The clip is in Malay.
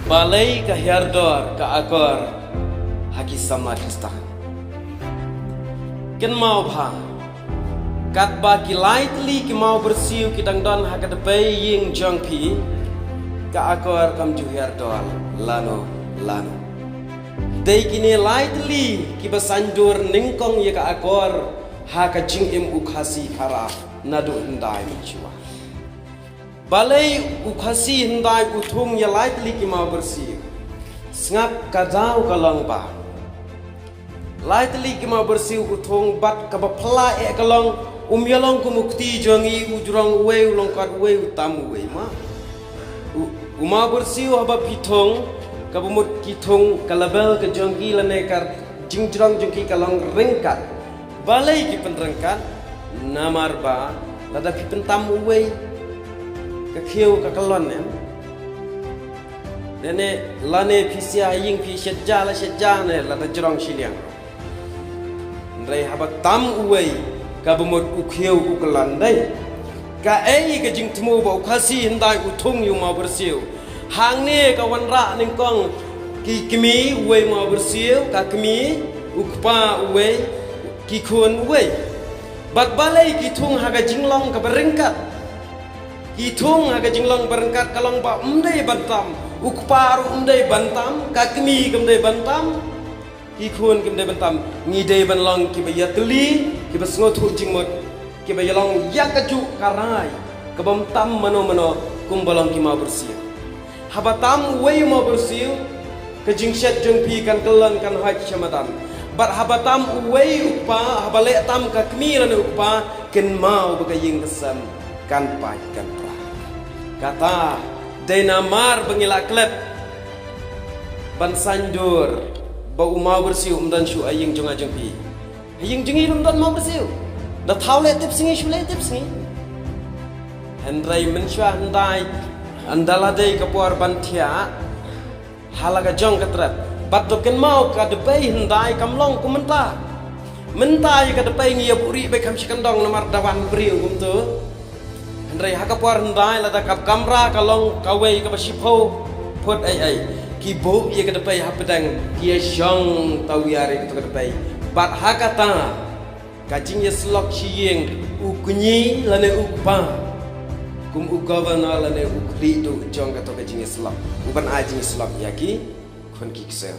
balai ka herdor ka akor haki sama Kristan ken mau bha kat ba ki lightly ki mau bersiu ki dang don hakat bay ying jong pi ka akor kam ju herdor lano dei kini lightly ki basandur ningkong ye ka akor haka jing im ukhasi khara nadu ndai michwa balai ukhasi hindai uthung ya lightly ki mau bersih ngap kadau kalong ba lightly ki mau bersih uthung bat ka bapla e kalong umyalong ku mukti jongi ujurong we ulong kat we utam we ma uma bersih haba pithong ka bumut kithong kalabel ke jongi lane kar jingjrong jongi kalong ringkat balai ki penrengkat namar ba lada ki pentam we kakhiu kakalon em nene lane phisia ying phi shejja ne la tajrong shiliang ndai haba tam uwei ka bumut ukhiu ukalan dai ka ei ka jing tmu ba ukhasi hindai uthung yu ma bersiu hang ne ka wanra ning kong ki kimi uwei ma bersiu ka kimi ukpa uwei ki khun uwei bat balai ki thung haga jinglong ka beringkat Itung aga jinglong berengkat kalong ba umdai bantam ukparu umdai bantam kakmi kumdai bantam ikun kumdai bantam ngidai banlong ki ba yatli ki ba sngotu jingmot ki ba yalong yakaju karai kabam tam mano kumbalong ki ma bersih habatam wei ma bersih ke jingshet jeng pi kan kelan kan haj syamatam bat habatam wei ukpa habale tam kakmi lan ukpa ken mau bagaying kesam kan pai kan kata Dynamar bengila klep ban sanjur ba umau bersiu umdan syu aying jonga jengpi aying jengi umdan mau bersiu da thaule tip singi shule tip singi hendrai mensyah ndai andala dei kapuar bantia halaga jong katrap bat token mau ka depai hendai kamlong kumenta menta ka depai ngia buri be kam sikandong nomor dawan briu gumtu Andrai haka puar ndai la da kap kamra kalong kawei ka basipo put ai ki bo ye ka depai hapedang ki shong tawiare ka depai bat haka ta kajing ye slok chiyeng ukunyi lane ukpa kum ugavana lane ukri tu jong ka to kajing ye slok uban ajing slok yaki kon ki ksel